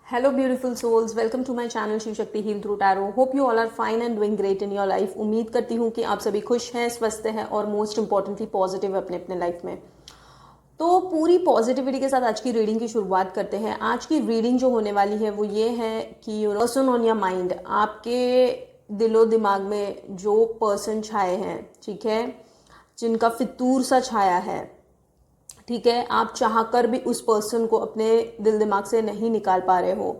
Hello beautiful souls, welcome to my channel Shiv Shakti heal through tarot. Hope you all are fine and doing great in your life. उम्मीद करती हूँ कि आप सभी खुश हैं, स्वस्थ हैं और मोस्ट इंपॉर्टेंटली पॉजिटिव अपने अपने लाइफ में. तो पूरी पॉजिटिविटी के साथ आज की रीडिंग की शुरुआत करते हैं. आज की रीडिंग जो होने वाली है वो ये है कि पर्सन ऑन योर माइंड, आपके दिलो दिमाग में जो पर्सन छाए हैं, ठीक है, जिनका फितूर सा छाया है, ठीक है, आप चाहकर भी उस पर्सन को अपने दिल दिमाग से नहीं निकाल पा रहे हो,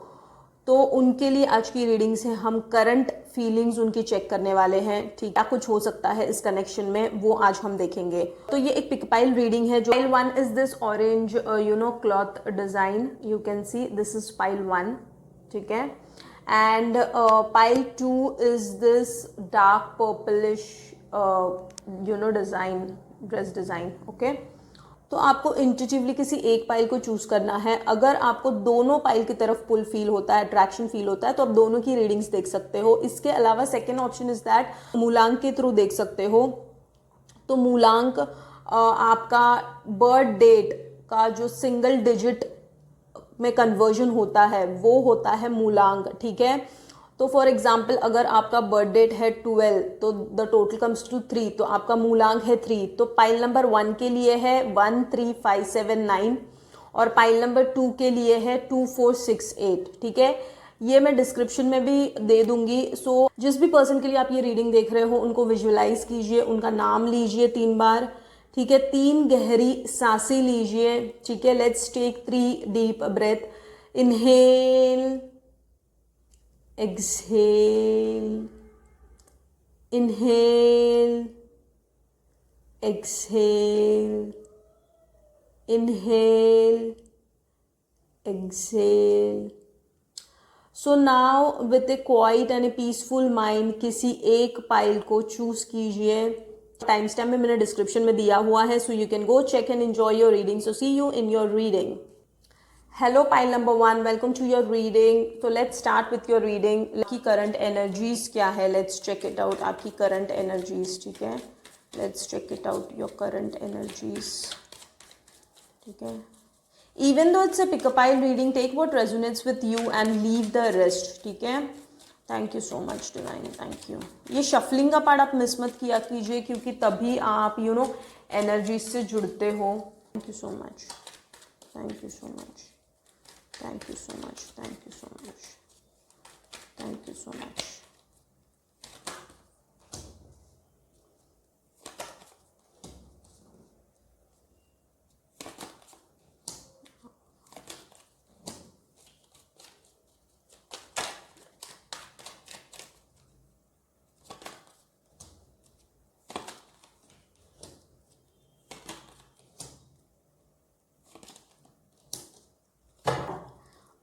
तो उनके लिए आज की रीडिंग से हम करंट फीलिंग्स उनकी चेक करने वाले हैं. ठीक, क्या कुछ हो सकता है इस कनेक्शन में वो आज हम देखेंगे. तो ये एक पिक पाइल रीडिंग है. जो pile 1 is this orange cloth design. You can see this is pile 1, ठीक है. And pile 2 is this dark purplish design, dress design. Okay, तो आपको इंट्यूटिवली किसी एक पाइल को चूज करना है. अगर आपको दोनों पाइल की तरफ पुल फील होता है, अट्रैक्शन फील होता है, तो आप दोनों की रीडिंग्स देख सकते हो. इसके अलावा सेकेंड ऑप्शन इज दैट मूलांक के थ्रू देख सकते हो. तो मूलांक आपका बर्थ डेट का जो सिंगल डिजिट में कन्वर्जन होता है वो होता है मूलांक, ठीक है. तो फॉर एग्जाम्पल अगर आपका बर्थ डेट है 12 तो द टोटल कम्स टू 3, तो आपका मूलांक है 3. तो पाइल नंबर 1 के लिए है 1 3 5 7 9 और पाइल नंबर 2 के लिए है 2 4 6 8, ठीक है. ये मैं डिस्क्रिप्शन में भी दे दूंगी. सो जिस भी पर्सन के लिए आप ये रीडिंग देख रहे हो उनको विजुअलाइज कीजिए, उनका नाम लीजिए 3 बार, ठीक है. 3 गहरी सांसें लीजिए, ठीक है. Let's take 3 deep breath. Inhale, exhale, inhale, exhale, inhale, exhale. So now with a quiet and a peaceful mind किसी एक पाइल को चूज कीजिए. टाइम स्टैम्प में मैंने डिस्क्रिप्शन में दिया हुआ है, so you can go check and enjoy your reading. So see you in your reading. Hello pile number 1, welcome to your reading. तो let's start with your reading. आपकी current energies क्या है, लेट्स चेक इट आउट. आपकी current energies, ठीक है, let's check it out your current energies, ठीक है. Even though it's a pick a pile reading, take what resonates with you and leave the rest, ठीक है. Thank you so much divine, thank you. ये shuffling का part आप miss मत किया कीजिए क्योंकि तभी आप एनर्जीज से जुड़ते हो. Thank you so much, thank you so much, thank you so much, thank you so much, thank you so much.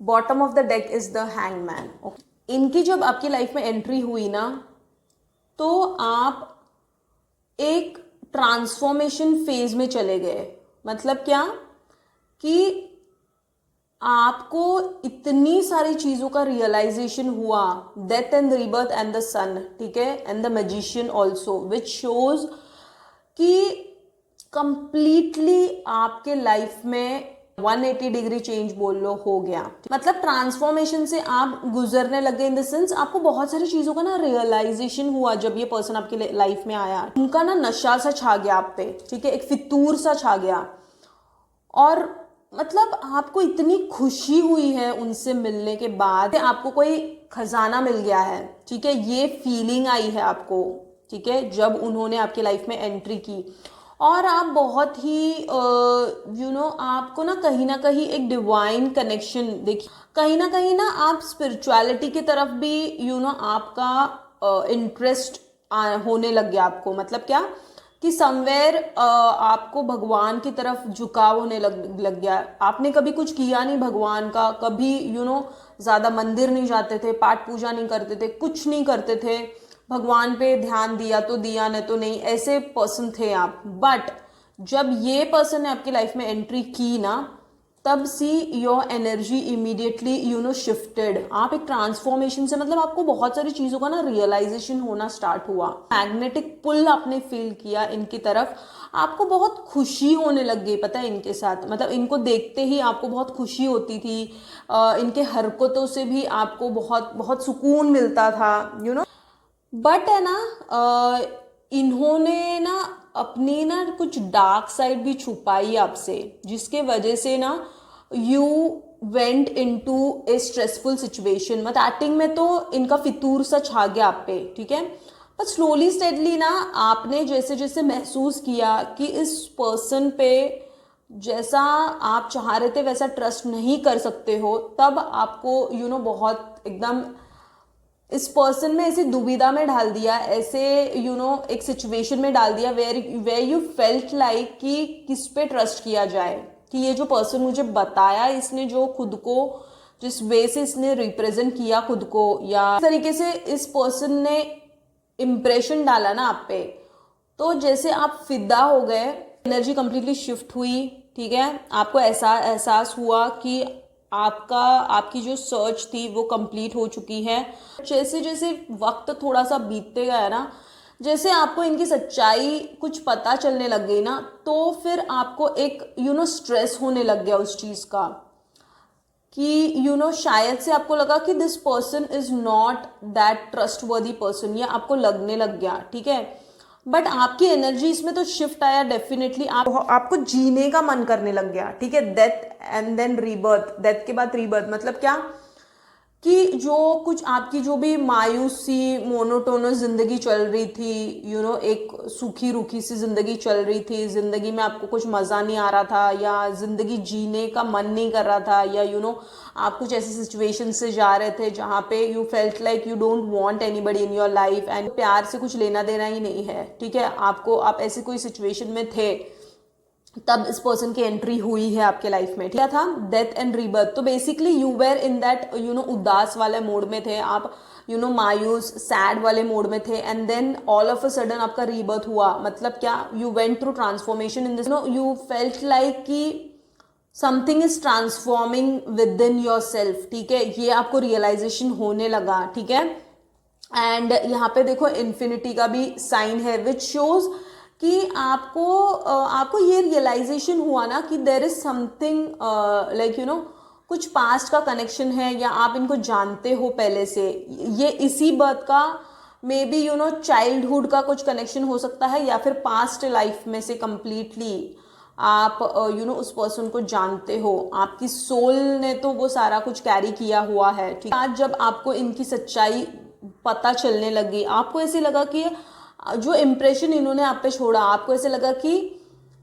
Bottom of the deck is the hangman. इनकी जब आपकी लाइफ में एंट्री हुई ना, तो आप एक ट्रांसफॉर्मेशन फेज में चले गए. मतलब क्या कि आपको इतनी सारी चीजों का रियलाइजेशन हुआ. Death and rebirth and the sun, ठीक है, and the magician also, which shows कि कंप्लीटली आपके लाइफ में 180 डिग्री चेंज बोल लो हो गया. मतलब ट्रांसफॉर्मेशन से आप गुजरने लगे. इन द सेंस आपको बहुत सारी चीजों का ना रियलाइजेशन हुआ जब ये पर्सन आपकी लाइफ में आया. उनका ना नशा सा छा गया आप पे, ठीक है, एक फितूर सा छा गया. और मतलब आपको इतनी खुशी हुई है उनसे मिलने के बाद, आपको कोई खजाना मिल गया है, ठीक है. ये फीलिंग आई है आपको, ठीक है, जब उन्होंने आपकी लाइफ में एंट्री की. और आप बहुत ही आपको ना कहीं एक डिवाइन कनेक्शन देखिए. कहीं ना आप स्पिरिचुअलिटी की तरफ भी आपका इंटरेस्ट होने लग गया आपको. मतलब क्या कि समवेयर आपको भगवान की तरफ झुकाव होने लग गया. आपने कभी कुछ किया नहीं भगवान का, कभी ज़्यादा मंदिर नहीं जाते थे, पाठ पूजा नहीं करते थे, कुछ नहीं करते थे. भगवान पे ध्यान दिया तो दिया, नहीं तो नहीं, ऐसे पर्सन थे आप. बट जब ये पर्सन ने आपकी लाइफ में एंट्री की ना, तब see your energy immediately shifted. आप एक ट्रांसफॉर्मेशन से मतलब आपको बहुत सारी चीज़ों का ना रियलाइजेशन होना स्टार्ट हुआ, मैग्नेटिक पुल आपने फील किया इनकी तरफ, आपको बहुत खुशी होने लग गई, पता है इनके साथ, मतलब इनको देखते ही आपको बहुत खुशी होती थी, इनके हरकतों से भी आपको बहुत बहुत सुकून मिलता था, बट है ना इन्होंने ना अपनी ना कुछ डार्क साइड भी छुपाई आपसे, जिसके वजह से ना you went into A stressful situation. मतलब एक्टिंग में तो इनका फितूर सा छा गया आप पे, ठीक है, पर स्लोली स्टेडली ना आपने जैसे जैसे महसूस किया कि इस पर्सन पे जैसा आप चाह रहे थे वैसा ट्रस्ट नहीं कर सकते हो, तब आपको बहुत एकदम इस पर्सन में ऐसी दुविधा में डाल दिया, ऐसे एक सिचुएशन में डाल दिया वेयर यू फेल्ट लाइक कि किस पे ट्रस्ट किया जाए, कि ये जो पर्सन मुझे बताया, इसने जो खुद को जिस वे से इसने रिप्रेजेंट किया खुद को, या इस तरीके से इस पर्सन ने इम्प्रेशन डाला ना आप पे, तो जैसे आप फिदा हो गए, एनर्जी कंप्लीटली शिफ्ट हुई, ठीक है, आपको ऐसा एहसास हुआ कि आपकी जो सर्च थी वो कंप्लीट हो चुकी है। जैसे जैसे वक्त थोड़ा सा बीतते गया ना, जैसे आपको इनकी सच्चाई कुछ पता चलने लग गई ना, तो फिर आपको एक स्ट्रेस होने लग गया उस चीज़ का, कि शायद से आपको लगा कि this person is not that trustworthy person, ये आपको लगने लग गया, ठीक है, बट आपकी एनर्जी इसमें तो शिफ्ट आया डेफिनेटली, आपको जीने का मन करने लग गया, ठीक है, death and then rebirth, death के बाद रीबर्थ, मतलब क्या कि जो कुछ आपकी जो भी मायूसी मोनोटोनस जिंदगी चल रही थी, एक सूखी रूखी सी जिंदगी चल रही थी, जिंदगी में आपको कुछ मजा नहीं आ रहा था, या जिंदगी जीने का मन नहीं कर रहा था, या आप कुछ ऐसे सिचुएशन से जा रहे थे जहाँ पे you felt like you don't want anybody in your life, and प्यार से कुछ लेना देना ही नहीं है, ठीक है, आप ऐसी कोई सिचुएशन में थे, तब इस पर्सन की एंट्री हुई है आपके लाइफ में, क्या था, डेथ एंड रीबर्थ। तो basically you were in that उदास वाले मोड में थे आप, मायूस सैड वाले मोड में थे, and then all of a sudden आपका रीबर्थ हुआ, मतलब क्या, you went through transformation in this, you felt like कि something is transforming within yourself, ठीक है, ये आपको रियलाइजेशन होने लगा, ठीक है, एंड यहाँ पे देखो इन्फिनिटी का भी साइन है, विच शोज कि आपको ये रियलाइजेशन हुआ ना कि देर इज समथिंग लाइक कुछ पास्ट का कनेक्शन है, या आप इनको जानते हो पहले से, ये इसी बर्थ का मे बी चाइल्डहुड का कुछ कनेक्शन हो सकता है, या फिर पास्ट लाइफ में से कंप्लीटली आप उस पर्सन को जानते हो, आपकी सोल ने तो वो सारा कुछ कैरी किया हुआ है, ठीक है। आज जब आपको इनकी सच्चाई पता चलने लगी, आपको ऐसे लगा कि जो इम्प्रेशन इन्होंने आप पे छोड़ा, आपको ऐसे लगा कि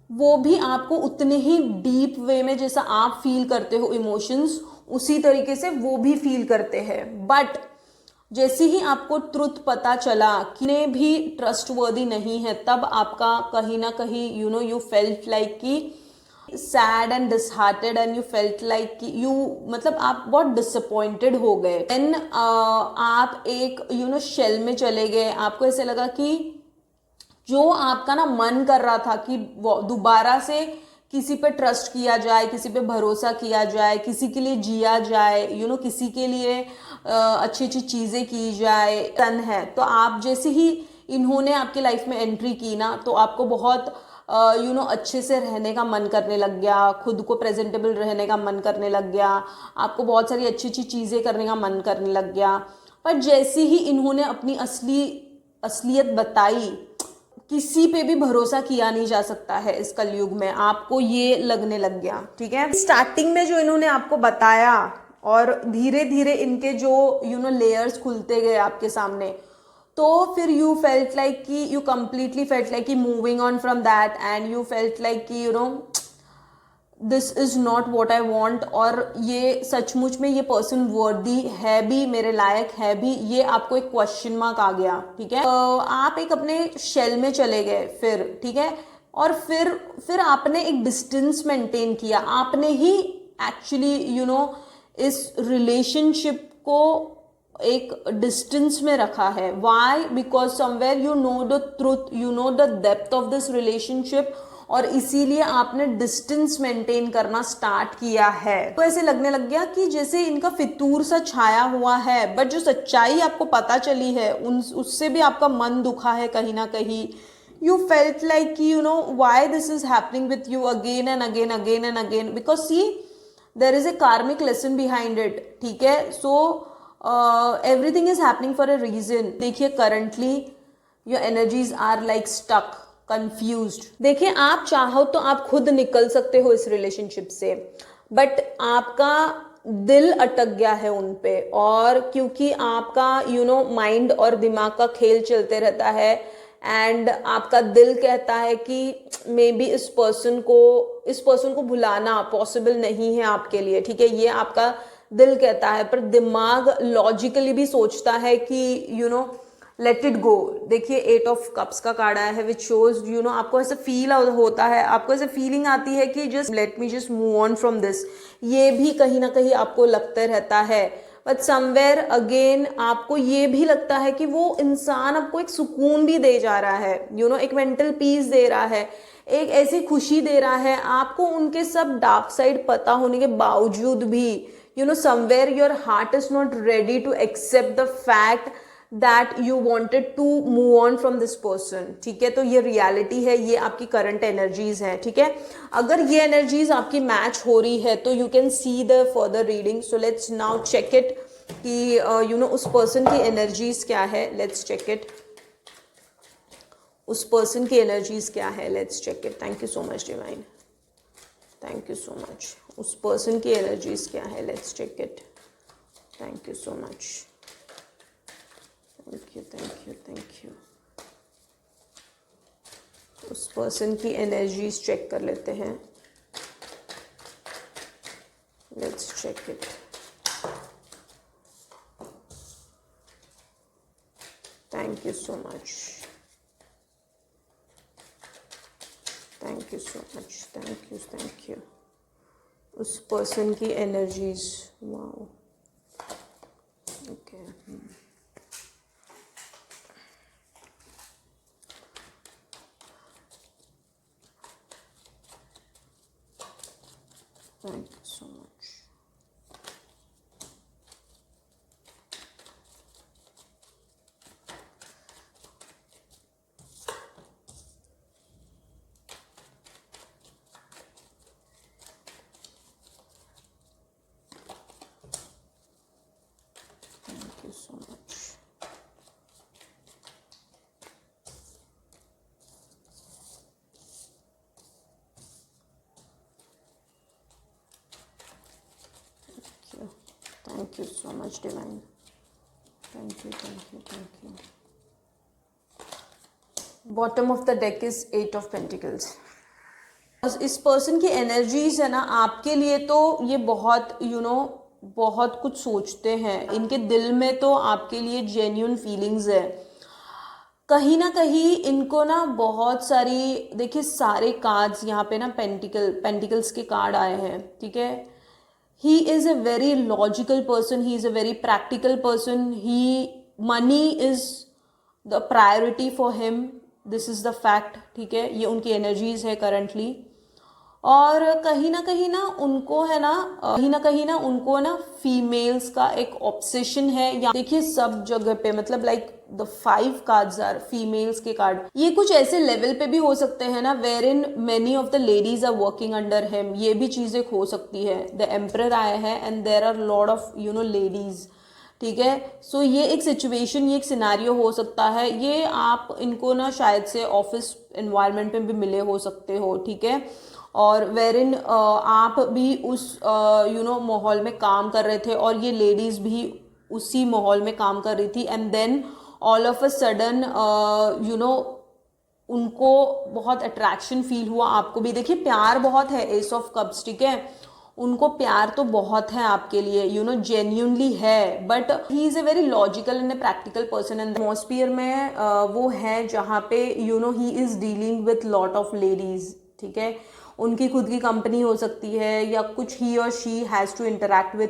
वो भी आपको उतने ही डीप वे में जैसा आप फील करते हो इमोशंस, उसी तरीके से वो भी फील करते हैं, बट जैसे ही आपको ट्रुथ पता चला कि ने भी ट्रस्टवर्दी नहीं है, तब आपका कहीं ना कहीं यू फेल्ट लाइक कि sad and disheartened, and you felt like कि मतलब आप बहुत डिसअपॉइंटेड हो गए, देन आप एक शेल में चले गए, आपको ऐसे लगा कि जो आपका ना मन कर रहा था कि दोबारा से किसी पे ट्रस्ट किया जाए, किसी पे भरोसा किया जाए, किसी के लिए जिया जाए, किसी के लिए अच्छी अच्छी चीज़ें की जाए, तन है, तो आप जैसे ही इन्होंने आपकी लाइफ में एंट्री की ना, तो आपको बहुत अच्छे से रहने का मन करने लग गया, खुद को प्रेजेंटेबल रहने का मन करने लग गया, आपको बहुत सारी अच्छी अच्छी चीज़ें करने का मन करने लग गया, पर जैसे ही इन्होंने अपनी असलियत बताई, किसी पे भी भरोसा किया नहीं जा सकता है इस कलयुग में, आपको ये लगने लग गया, ठीक है। स्टार्टिंग में जो इन्होंने आपको बताया, और धीरे धीरे इनके जो लेयर्स खुलते गए आपके सामने, तो फिर यू फेल्ट लाइक कि यू कंप्लीटली फेल्ट लाइक कि moving on from that, and you felt like कि this is not what I want, और ये सचमुच में ये पर्सन वर्दी है भी, मेरे लायक है भी, ये आपको एक क्वेश्चन मार्क आ गया, ठीक है। आप एक अपने शेल में चले गए फिर, ठीक है, और फिर आपने एक डिस्टेंस मेंटेन किया, आपने ही एक्चुअली इस रिलेशनशिप को एक डिस्टेंस में रखा है। Why? Because somewhere you know the truth, you know the depth of this relationship, और इसीलिए आपने डिस्टेंस मेंटेन करना स्टार्ट किया है। तो ऐसे लगने लग गया कि जैसे इनका फितूर सा छाया हुआ है, बट जो सच्चाई आपको पता चली है उससे भी आपका मन दुखा है कहीं ना कहीं। you felt like why this is happening with you again and again, because see there is a karmic lesson behind it, ठीक है। so everything is happening for a reason। देखिए currently your energies are like stuck, confused। देखिए आप चाहो तो आप खुद निकल सकते हो इस रिलेशनशिप से, बट आपका दिल अटक गया है उन पे, और क्योंकि आपका माइंड और दिमाग का खेल चलते रहता है, एंड आपका दिल कहता है कि मे बी इस पर्सन को भुलाना पॉसिबल नहीं है आपके लिए, ठीक है, ये आपका दिल कहता है। पर दिमाग लॉजिकली भी सोचता है कि लेट इट गो। देखिए 8 ऑफ कप्स का कार्ड आया है, विच शोज आपको ऐसे फील होता है, आपको ऐसे फीलिंग आती है कि just let me just move on from this, ये भी कहीं ना कहीं आपको लगता रहता है। बट समवेयर अगेन आपको ये भी लगता है कि वो इंसान आपको एक सुकून भी दे जा रहा है, एक मेंटल पीस दे रहा है, एक ऐसी खुशी दे रहा है आपको, उनके सब डार्क साइड पता होने के बावजूद भी somewhere your heart is not ready to accept the fact that you wanted to move on from this person, ठीक है। तो ये रियलिटी है, ये आपकी करंट एनर्जीज है, ठीक है। अगर ये एनर्जीज आपकी मैच हो रही है तो you can see the further reading. So let's now check it कि उस पर्सन की एनर्जीज क्या है। लेट्स चेक इट, उस पर्सन की एनर्जीज क्या है। Let's check it. Thank you so much divine, thank you so much. उस पर्सन की एनर्जीज क्या है। Let's check it. Thank you so much, thank you, thank you, thank you. उस person की एनर्जीज चेक कर लेते हैं। Let's check it. Thank you so much, thank you so much, thank you, thank you. उस person की energies, wow, okay. Thank you so much. Thank you so much. Thank you so much divine, thank you, thank you, thank you। Bottom of the deck is 8 of pentacles. इस person की energies है ना आपके लिए, तो ये बहुत बहुत कुछ सोचते हैं, इनके दिल में तो आपके लिए जेन्युइन फीलिंग्स है। कहीं ना कहीं इनको ना बहुत सारी, देखिए सारे कार्ड्स यहाँ पे ना पेंटिकल्स के कार्ड आए हैं, ठीक है। He is a very logical person, he is a very practical person, money is the priority for him, this is the fact, ठीक है। ये उनकी एनर्जीज है करंटली, और कहीं ना उनको है ना कहीं ना उनको ना फीमेल्स का एक ऑब्सेशन है। या देखिए सब जगह पे मतलब like the 5 cards are females के कार्ड। ये कुछ ऐसे लेवल पे भी हो सकते हैं ना wherein many of the ladies are working under him, ये भी चीजें हो सकती है। द एम्परर आया है and there are lot of ladies, ठीक है। सो ये एक सिचुएशन, ये एक सिनारियो हो सकता है। ये आप इनको ना शायद से ऑफिस एनवायरनमेंट में भी मिले हो सकते हो, ठीक है। और वेरिन आप भी उस माहौल में काम कर रहे थे और ये लेडीज भी उसी माहौल में काम कर रही थी, and then all of a sudden उनको बहुत अट्रैक्शन फील हुआ आपको भी। देखिए प्यार बहुत है, एस ऑफ कप्स, ठीक है। उनको प्यार तो बहुत है आपके लिए, जेन्यूनली है, but he is a very logical and a practical person. And atmosphere में वो है जहाँ पे he is dealing with lot of ladies, ठीक है। उनकी खुद की कंपनी हो सकती है या कुछ ही और she has to interact with,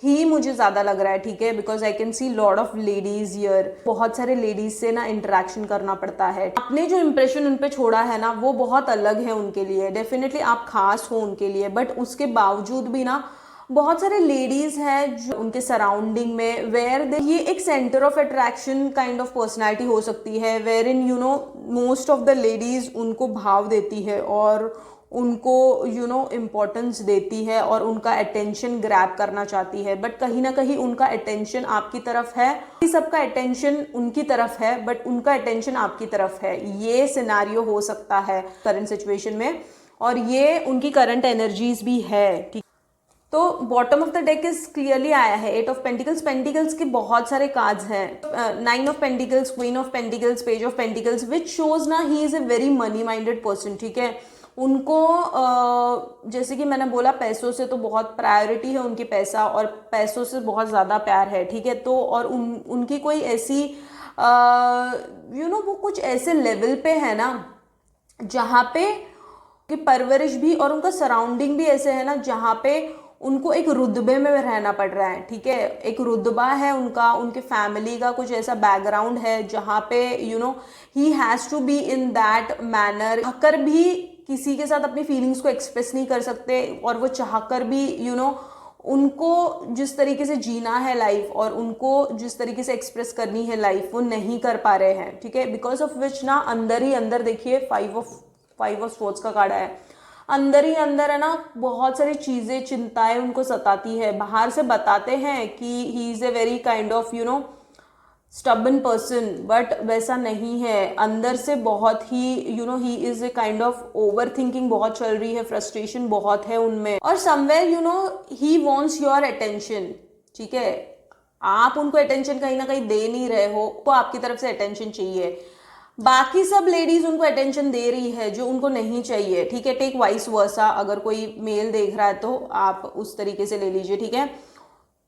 he मुझे ज्यादा लग रहा है, ठीक है, because I can see lot of ladies here. बहुत सारे लेडीज से ना इंटरेक्शन करना पड़ता है। आपने जो इंप्रेशन उन पे छोड़ा है ना वो बहुत अलग है उनके लिए, डेफिनेटली आप खास हो उनके लिए, बट उसके बावजूद भी ना बहुत सारे लेडीज हैं जो उनके सराउंडिंग में वेयर दे, ये एक centre of attraction kind of personality हो सकती है, wherein you know most of the ladies उनको भाव देती है और उनको यू नो इम्पोर्टेंस देती है और उनका अटेंशन ग्रैब करना चाहती है, बट कहीं ना कहीं उनका अटेंशन आपकी तरफ है, सबका अटेंशन उनकी तरफ है बट उनका अटेंशन आपकी तरफ है। ये सिनेरियो हो सकता है करंट सिचुएशन में, और ये उनकी करंट एनर्जीज भी है, ठीक। तो bottom of the deck is clearly आया है 8 ऑफ पेंटिकल्स। पेंटिकल्स के बहुत सारे कार्ड्स हैं, 9 of pentacles, queen of pentacles, page of pentacles, which shows ना he is a very money minded person, ठीक है। उनको जैसे कि मैंने बोला पैसों से तो बहुत प्रायोरिटी है उनकी, पैसा और पैसों से बहुत ज़्यादा प्यार है, ठीक है। तो और उनकी कोई ऐसी यू नो वो कुछ ऐसे लेवल पे है ना जहाँ पे कि परवरिश भी और उनका सराउंडिंग भी ऐसे है ना जहाँ पे उनको एक रुतबे में रहना पड़ रहा है, ठीक है। एक रुतबा है उनका, उनके फैमिली का कुछ ऐसा बैकग्राउंड है जहाँ पे you know he has to be in that manner, चाहकर भी किसी के साथ अपनी फीलिंग्स को एक्सप्रेस नहीं कर सकते, और वो चाहकर भी यू नो उनको जिस तरीके से जीना है लाइफ और उनको जिस तरीके से एक्सप्रेस करनी है लाइफ वो नहीं कर पा रहे हैं, ठीक है। बिकॉज ऑफ विच ना अंदर ही अंदर देखिए 5 ऑफ स्वॉर्ड्स का कार्ड है, अंदर ही अंदर है ना बहुत सारी चीजें चिंताएं उनको सताती है। बाहर से बताते हैं कि he is a very kind of you know stubborn person, but वैसा नहीं है। अंदर से बहुत ही you know he is a kind of overthinking बहुत चल रही है, फ्रस्ट्रेशन बहुत है उनमें, और somewhere you know he wants your attention, ठीक है। आप उनको अटेंशन कहीं ना कहीं दे नहीं रहे हो, तो आपकी तरफ से अटेंशन चाहिए। बाकी सब लेडीज उनको अटेंशन दे रही है जो उनको नहीं चाहिए, ठीक है। टेक वाइस वर्सा, अगर कोई मेल देख रहा है तो आप उस तरीके से ले लीजिए, ठीक है।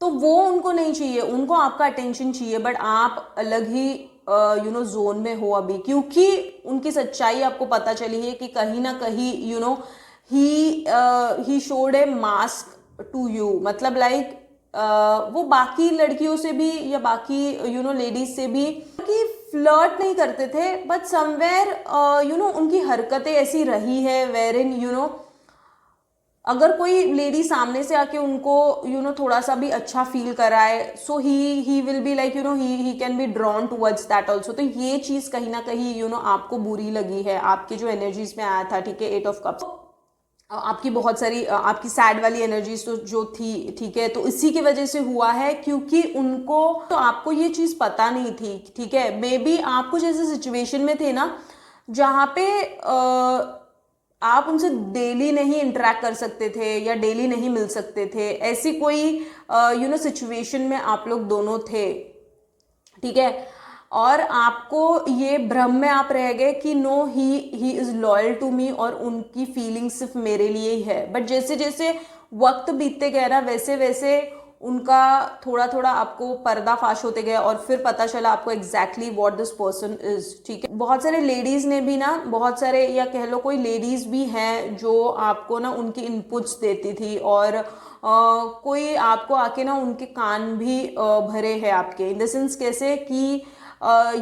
तो वो उनको नहीं चाहिए, उनको आपका अटेंशन चाहिए, बट आप अलग ही यू नो जोन में हो अभी, क्योंकि उनकी सच्चाई आपको पता चली है कि कहीं ना कहीं you know he showed a mask to you, मतलब लाइक वो बाकी लड़कियों से भी या बाकी यू नो लेडीज से भी कि फ्लर्ट नहीं करते थे, बट समवेयर यू नो उनकी हरकतें ऐसी रही है वेर इन यू नो अगर कोई लेडी सामने से आके उनको यू नो थोड़ा सा भी अच्छा फील कराए, so he will be like you know he can be drawn towards that also. तो ये चीज कहीं ना कहीं यू नो आपको बुरी लगी है, आपके जो एनर्जीज में आया था, ठीक है। 8 ऑफ कप्स आपकी बहुत सारी आपकी सैड वाली एनर्जीज तो जो थी, ठीक है, तो इसी की वजह से हुआ है क्योंकि उनको तो आपको ये चीज पता नहीं थी, ठीक है। मे बी आप कुछ ऐसे सिचुएशन में थे ना जहाँ पे आप उनसे डेली नहीं इंटरेक्ट कर सकते थे या डेली नहीं मिल सकते थे, ऐसी कोई यू नो सिचुएशन में आप लोग दोनों थे, ठीक है। और आपको ये भ्रम में आप रह गए कि no he is loyal to me और उनकी फीलिंग सिर्फ मेरे लिए ही है, बट जैसे जैसे वक्त बीतते गया ना वैसे वैसे उनका थोड़ा थोड़ा आपको पर्दाफाश होते गया और फिर पता चला आपको exactly what this person is, ठीक है। बहुत सारे लेडीज ने भी ना, बहुत सारे या कह लो कोई लेडीज भी हैं जो आपको ना उनकी इनपुट्स देती थी, और कोई आपको आके ना उनके कान भी भरे हैं आपके, इन द सेंस कैसे कि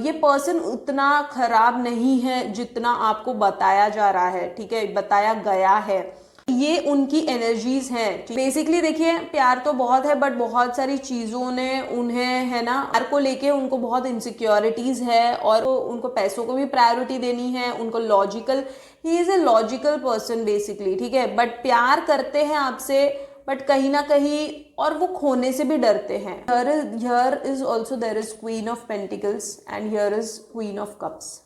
ये पर्सन उतना खराब नहीं है जितना आपको बताया जा रहा है, ठीक है, बताया गया है। ये उनकी एनर्जीज हैं। बेसिकली देखिए प्यार तो बहुत है, बट बहुत सारी चीजों ने उन्हें है ना प्यार को लेके उनको बहुत इनसिक्योरिटीज है, और उनको पैसों को भी प्रायोरिटी देनी है, उनको logical, he is a logical person basically, ठीक है। बट प्यार करते हैं आपसे, बट कहीं ना कहीं और वो खोने से भी डरते हैं। Here is also there is queen of pentacles and here is queen of cups.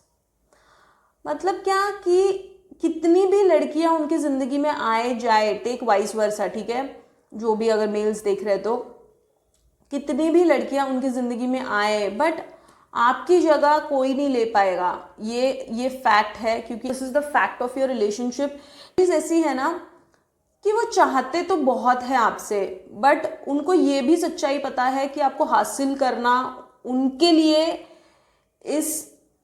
मतलब क्या कि कितनी भी लड़कियां उनकी जिंदगी में आए जाए, टेक वाइस वर्सा, ठीक है, जो भी अगर मेल्स देख रहे तो कितनी भी लड़कियां उनकी जिंदगी में आए, बट आपकी जगह कोई नहीं ले पाएगा, ये फैक्ट है, क्योंकि this is the fact of your relationship. ऐसी है ना कि वो चाहते तो बहुत है आपसे, बट उनको ये भी सच्चाई पता है कि आपको हासिल करना उनके लिए इस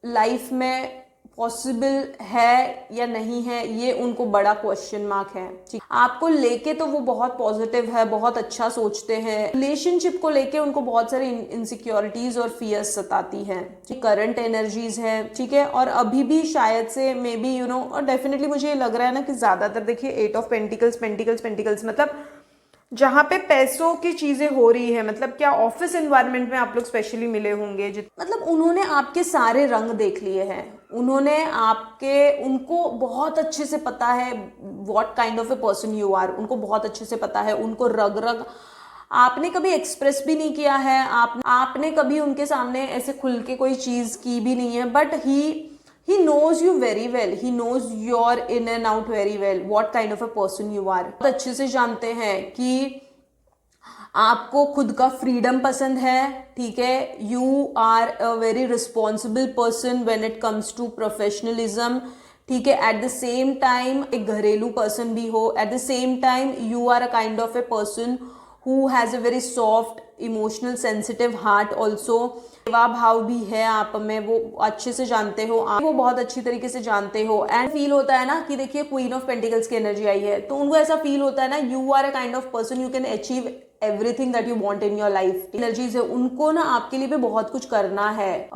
लाइफ में पॉसिबल है या नहीं है, ये उनको बड़ा क्वेश्चन मार्क है। ठीक, आपको लेके तो वो बहुत पॉजिटिव है, बहुत अच्छा सोचते हैं। रिलेशनशिप को लेके उनको बहुत सारी इनसिक्योरिटीज और फियर्स सताती हैं। करंट एनर्जीज है, ठीक है, और अभी भी शायद से मे बी यू नो, और डेफिनेटली मुझे ये लग रहा है ना कि ज्यादातर देखिए 8 ऑफ पेंटिकल्स पेंटिकल्स पेंटिकल्स, मतलब जहाँ पे पैसों की चीजें हो रही है, मतलब क्या ऑफिस एनवायरनमेंट में आप लोग स्पेशली मिले होंगे, मतलब उन्होंने आपके सारे रंग देख लिए हैं, उन्होंने आपके, उनको बहुत अच्छे से पता है what kind of a person you are, उनको बहुत अच्छे से पता है, उनको रग रग आपने कभी एक्सप्रेस भी नहीं किया है, आपने कभी उनके सामने ऐसे खुल के कोई चीज की भी नहीं है, but he knows you very well, he knows your in and out very well, what kind of a person you are। बहुत अच्छे से जानते हैं कि आपको खुद का फ्रीडम पसंद है, ठीक है, you are a very responsible person when it comes to professionalism, ठीक है, एट द सेम टाइम एक घरेलू पर्सन भी हो, at the same time you are a kind of a person who has a very soft emotional sensitive heart also. सेवा भाव भी है आप में, वो अच्छे से जानते हो, आप वो बहुत अच्छी तरीके से जानते हो। एंड फील होता है ना कि देखिए क्वीन ऑफ पेंटिकल्स की एनर्जी आई है, तो उनको ऐसा फील होता है ना, you are a kind of person you can achieve everything that you want in your life. Energies है, उनको ना आपके लिए भी बहुत कुछ करना है।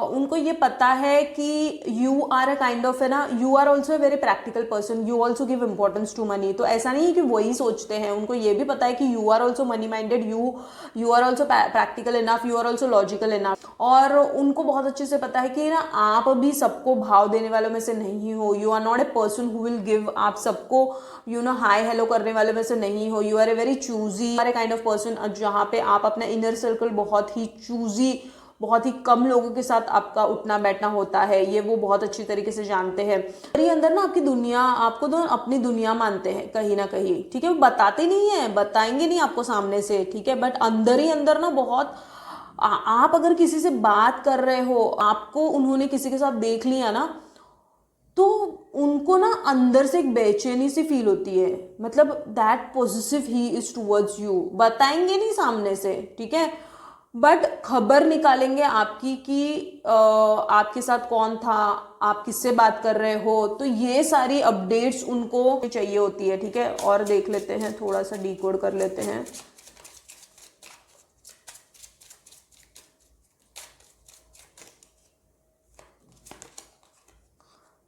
उनको ये पता है कि you are a kind of है ना, you are also a very practical person, you also give importance to money. तो ऐसा नहीं है कि वही सोचते हैं, उनको ये भी पता है कि you are also money minded, you are also practical enough, you are also logical enough. और उनको बहुत अच्छे से पता है कि ना आप भी सबको भाव देने वालों में से नहीं हो, you are not a person who will give, आप सबको यू नो हाई हेलो करने वालों में से नहीं हो, you are a very choosy, are a kind of person जहाँ पे आप अपना इनर सर्कल बहुत ही चूजी, बहुत ही कम लोगों के साथ आपका उठना बैठना होता है, ये वो बहुत अच्छी तरीके से जानते हैं। ये अंदर ना आपकी दुनिया, आपको तो अपनी दुनिया मानते हैं कहीं ना कहीं, ठीक है, वो बताते नहीं है, बताएंगे नहीं आपको सामने से, ठीक है, बट अंदर ही अंदर ना बहुत, आप अगर किसी से बात कर रहे हो, आपको उन्होंने किसी के साथ देख लिया ना, तो उनको ना अंदर से एक बेचैनी सी फील होती है, मतलब that positive he is towards you. बताएंगे नहीं सामने से, ठीक है, बट खबर निकालेंगे आपकी कि आपके साथ कौन था, आप किससे बात कर रहे हो, तो ये सारी अपडेट्स उनको चाहिए होती है, ठीक है। और देख लेते हैं, थोड़ा सा डिकोड कर लेते हैं।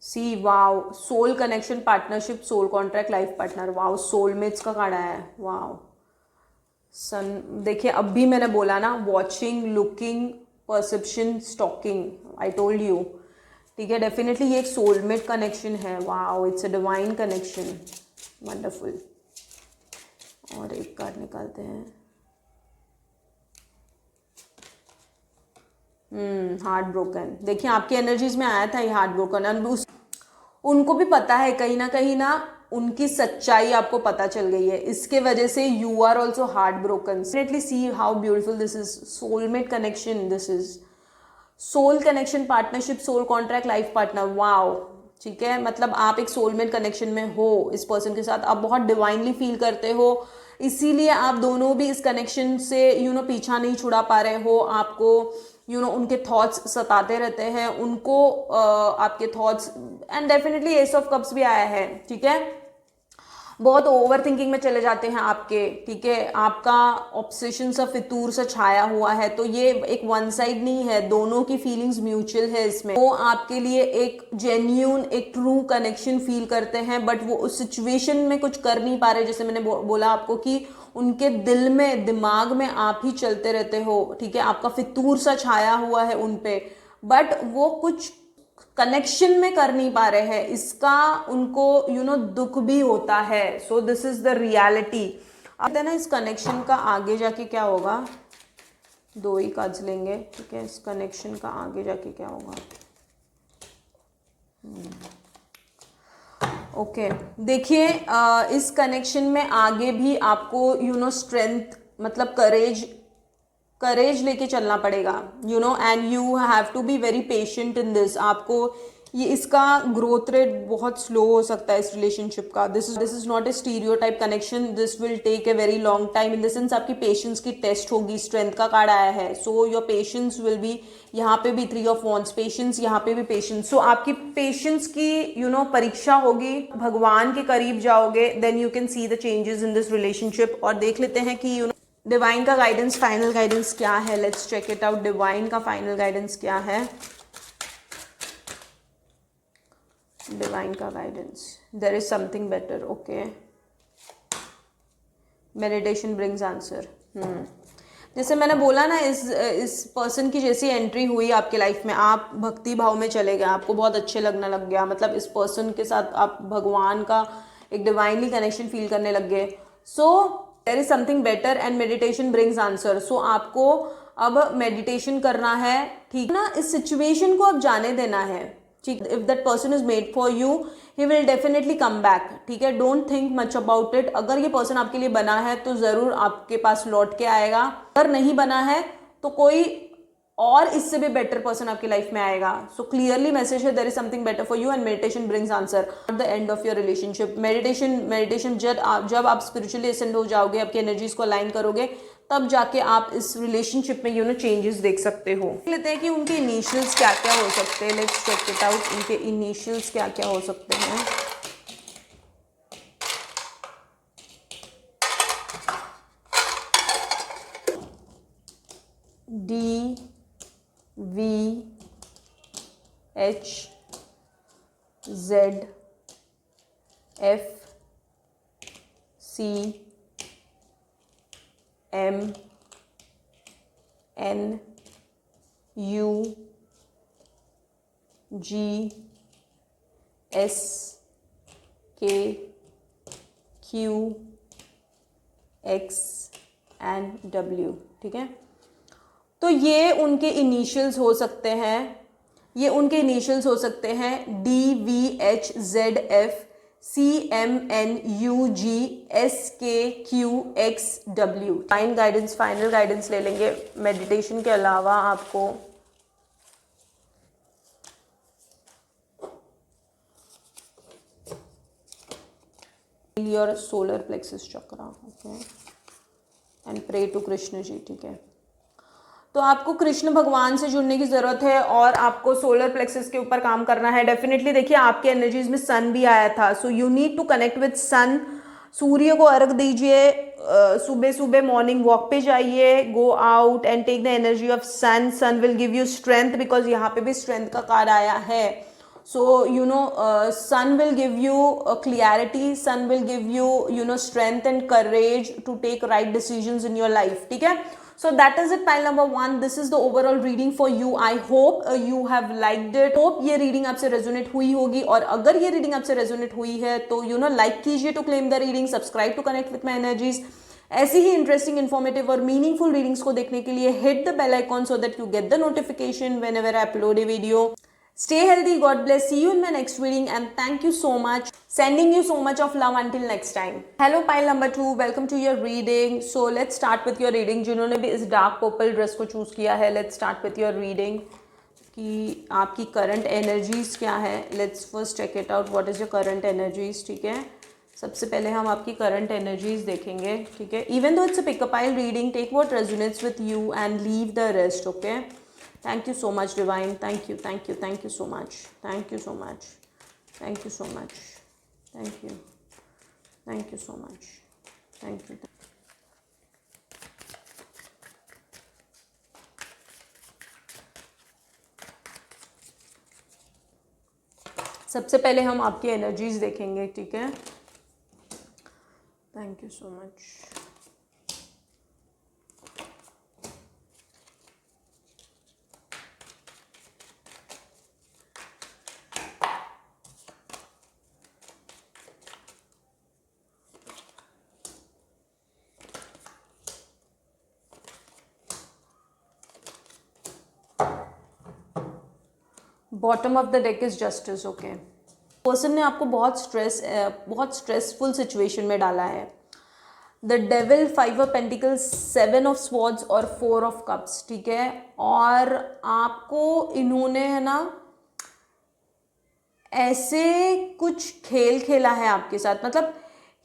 See wow, soul connection, partnership, soul contract, life partner, wow, soulmates का कार्ड है, वाओ। सन, देखिए अब भी मैंने बोला ना, watching, looking, perception, stalking, I told you, ठीक है, डेफिनेटली ये एक सोलमेट कनेक्शन है, wow, it's a divine connection, wonderful. और एक कार्ड निकालते हैं, हार्ट ब्रोकन। देखिए आपकी एनर्जीज में आया था ये हार्ट ब्रोकन, उनको भी पता है कहीं ना उनकी सच्चाई आपको पता चल गई है, इसके वजह से you are also heartbroken. Definitely see how beautiful this is, soulmate connection, this is soul connection, partnership, soul contract, life partner, wow, ठीक है, मतलब आप एक सोलमेट कनेक्शन में हो इस पर्सन के साथ, आप बहुत डिवाइनली फील करते हो, इसीलिए आप दोनों भी इस कनेक्शन से यू नो पीछा नहीं छुड़ा पा रहे हो, आपको यू नो उनके थॉट्स सताते रहते हैं, उनको आपके thoughts, and definitely S of cups भी आया है, ठीक है, बहुत ओवर थिंकिंग में चले जाते हैं आपके, ठीक है, आपका ऑब्सेशन सा फितूर सा छाया हुआ है, तो ये एक वन साइड नहीं है, दोनों की फीलिंग्स म्यूचुअल है इसमें, वो आपके लिए एक जेन्यून, एक ट्रू कनेक्शन फील करते हैं, बट वो उस सिचुएशन में कुछ कर नहीं पा रहे, जैसे मैंने बोला आपको कि उनके दिल में, दिमाग में आप ही चलते रहते हो, ठीक है, आपका फितूर सा छाया हुआ है उनपे, बट वो कुछ कनेक्शन में कर नहीं पा रहे हैं, इसका उनको यू नो दुख भी होता है। So this is the reality. अब ना इस कनेक्शन का आगे जाके क्या होगा, दो ही कार्ड्स लेंगे, ठीक है, इस कनेक्शन का आगे जाके क्या होगा। ओके, देखिए इस कनेक्शन में आगे भी आपको यू नो स्ट्रेंथ, मतलब करेज लेके चलना पड़ेगा, you know, and you have to be very patient in this. आपको ये इसका ग्रोथ रेट बहुत स्लो हो सकता है इस रिलेशनशिप का. This is not a stereotype connection. This will take a very long time. In the sense आपकी पेशेंस की टेस्ट होगी. स्ट्रेंथ का कार्ड आया है. So your patience will be, यहाँ पे भी 3 ऑफ वॉन्ड्स, पेशेंस, यहाँ पे भी पेशेंस. सो आपकी पेशेंस की परीक्षा होगी. भगवान के करीब जाओगे, then you can see the changes in this relationship. और देख लेते हैं कि डिवाइन का गाइडेंस, फाइनल गाइडेंस क्या है. Let's check it out. Divine का फाइनल गाइडेंस क्या है. डिवाइन का guidance, there is something better. Okay, meditation brings answer. जैसे मैंने बोला ना, इस पर्सन की जैसी एंट्री हुई आपके लाइफ में, आप भक्ति भाव में चले गए, आपको बहुत अच्छे लगने लग गया. मतलब इस पर्सन के साथ आप भगवान का एक डिवाइनली कनेक्शन फील करने लग गए. So there is something better and meditation brings answer. So आपको अब मेडिटेशन करना है, ठीक ना. इस सिचुएशन को अब जाने देना है, ठीक. If that person is made for you, he will definitely come back, ठीक है. Don't think much about it. अगर ये पर्सन आपके लिए बना है तो जरूर आपके पास लौट के आएगा. अगर नहीं बना है तो कोई और इससे भी बेटर पर्सन आपकी लाइफ में आएगा. सो क्लियरली मैसेज है, there is something better for you and meditation brings answer at the end of your relationship. Meditation जब आप स्पिरिचुअली असेंड हो जाओगे, आपकी एनर्जीज को अलाइन करोगे, तब जाके आप इस रिलेशनशिप में चेंजेस देख सकते हो. देख लेते हैं कि उनके इनिशियल्स क्या क्या हो सकते हैं. Let's check it out. उनके इनिशियल्स क्या क्या हो सकते हैं. DVHZFCMNU, ठीक है. तो ये उनके इनिशियल्स हो सकते हैं. DVHZFCMNUGSKQXW. Fine guidance, final guidance ले लेंगे. मेडिटेशन के अलावा आपको your solar plexus chakra, okay, and pray to Krishna ji, ठीक है. तो आपको कृष्ण भगवान से जुड़ने की ज़रूरत है और आपको सोलर प्लेक्सस के ऊपर काम करना है. डेफिनेटली देखिए, आपके एनर्जीज में सन भी आया था. So you need to connect with sun. सूर्य को अर्घ दीजिए. सुबह सुबह मॉर्निंग वॉक पे जाइए. Go out and take the energy of sun. Sun will give you strength, because यहाँ पे भी स्ट्रेंथ का कार्ड आया है. So sun will give you clarity. Sun will give you strength and courage to take right decisions in your life, ठीक है. So that is it, pile number 1. This is the overall reading for you. I hope you have liked it. Hope ये reading आपसे resonate हुई होगी. और अगर ये reading आपसे resonate हुई है तो like कीजिए to claim the reading, subscribe to connect with my energies. ऐसी ही इंटरेस्टिंग, इन्फॉर्मेटिव और मीनिंगफुल रीडिंग्स को देखने के लिए hit the bell icon so that you get the notification whenever I upload a video. Stay healthy, God bless. See you in my next reading and thank you so much. Sending you so much of love until next time. Hello pile number 2, welcome to your reading. So let's start with your reading. जिन्होंने भी इस dark purple dress को choose किया है, let's start with your reading कि आपकी current energies क्या है. Let's first check it out. What is your current energies, ठीक है. सबसे पहले हम आपकी करंट एनर्जीज देखेंगे, ठीक है. Even though it's a pick a pile reading, take what resonates with you and leave the rest, okay. Thank you so much, Divine. Thank you so much. Thank you so much. Thank you so much. Thank you so much. Thank you. सबसे पहले हम आपकी energies देखेंगे, ठीक है. Thank you so much. Bottom of the deck is justice, okay. Person ने आपको बहुत स्ट्रेसफुल सिचुएशन में डाला है. The devil, 5 of pentacles, 7 of swords और 4 ऑफ कप्स, ठीक है. और आपको इन्होंने, है ना, ऐसे कुछ खेल खेला है आपके साथ, मतलब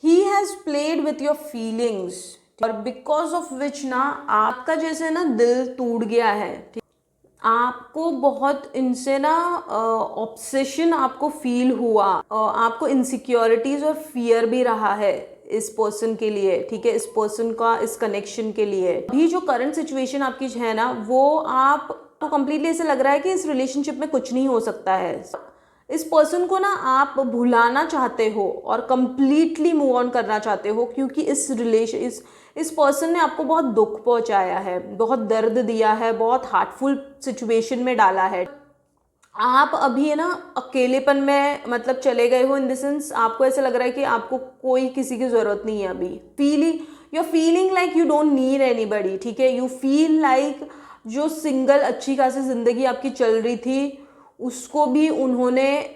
he has played with your feelings, और बिकॉज ऑफ विच ना आपका जैसे ना दिल टूट गया है। आपको बहुत इनसे ना ऑब्सेशन आपको फील हुआ, आपको इनसिक्योरिटीज और फियर भी रहा है इस पर्सन के लिए, ठीक है, इस पर्सन का इस कनेक्शन के लिए। अभी जो करंट सिचुएशन आपकी है ना, वो आप तो कम्प्लीटली ऐसे लग रहा है कि इस रिलेशनशिप में कुछ नहीं हो सकता है। इस पर्सन को ना आप भुलाना चाहते हो और कम्प्लीटली मूव ऑन करना चाहते हो, क्योंकि इस पर्सन ने आपको बहुत दुख पहुंचाया है, बहुत दर्द दिया है, बहुत हार्टफुल सिचुएशन में डाला है। आप अभी है ना अकेलेपन में मतलब चले गए हो, इन द सेंस आपको ऐसा लग रहा है कि आपको कोई किसी की जरूरत नहीं है अभी। You are feeling like you don't need anybody, ठीक है। यू फील लाइक जो सिंगल अच्छी खासी जिंदगी आपकी चल रही थी उसको भी उन्होंने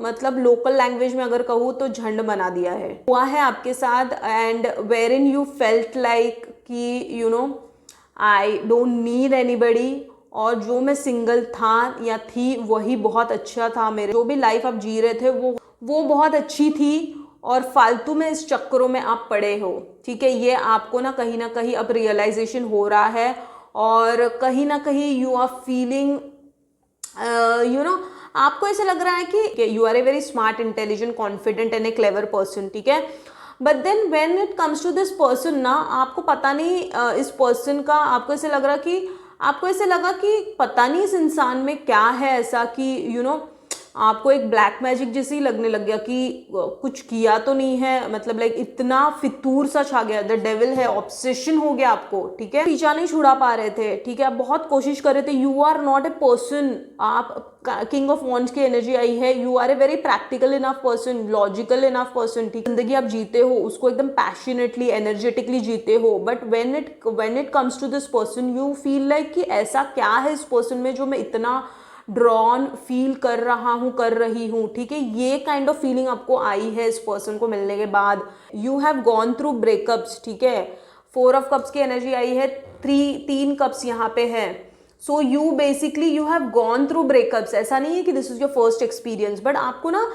मतलब लोकल लैंग्वेज में अगर कहूँ तो झंड बना दिया है, हुआ है आपके साथ। And wherein you felt like कि आई डोंट नीड एनीबडी, और जो मैं सिंगल था या थी वही बहुत अच्छा था, मेरे जो भी लाइफ आप जी रहे थे वो बहुत अच्छी थी, और फालतू में इस चक्करों में आप पड़े हो, ठीक है। ये आपको ना कहीं अब रियलाइजेशन हो रहा है, और कहीं ना कहीं यू आर फीलिंग आपको ऐसा लग रहा है कि you are a very smart, intelligent, confident and a clever person, ठीक है। But then when it comes to this person ना, आपको पता नहीं इस पर्सन का, आपको ऐसे लग रहा कि आपको ऐसे लगा कि पता नहीं इस इंसान में क्या है ऐसा कि आपको एक ब्लैक मैजिक जैसी लगने लग गया कि कुछ किया तो नहीं है, मतलब लाइक इतना फितूर सा छा गया, द डेविल है, ऑब्सेशन हो गया आपको, ठीक है। पीछा नहीं छुड़ा पा रहे थे, ठीक है, आप बहुत कोशिश कर रहे थे। You are not a person, आप किंग ऑफ वॉन्ड्स की एनर्जी आई है, you are a very practical enough person, logical enough person, ठीक। जिंदगी आप जीते हो उसको एकदम पैशनेटली, एनर्जेटिकली जीते हो, but when it comes to this person you feel like कि ऐसा क्या है इस पर्सन में जो मैं इतना ड्रॉन फील कर रहा हूँ, कर रही हूँ, ठीक है। ये काइंड ऑफ फीलिंग आपको आई है इस पर्सन को मिलने के बाद। You have gone through breakups, ठीक है। 4 ऑफ कप्स की एनर्जी आई है, 3 कप्स यहाँ पे है। So you basically you have gone through breakups. ऐसा नहीं है कि this is your first experience, but आपको ना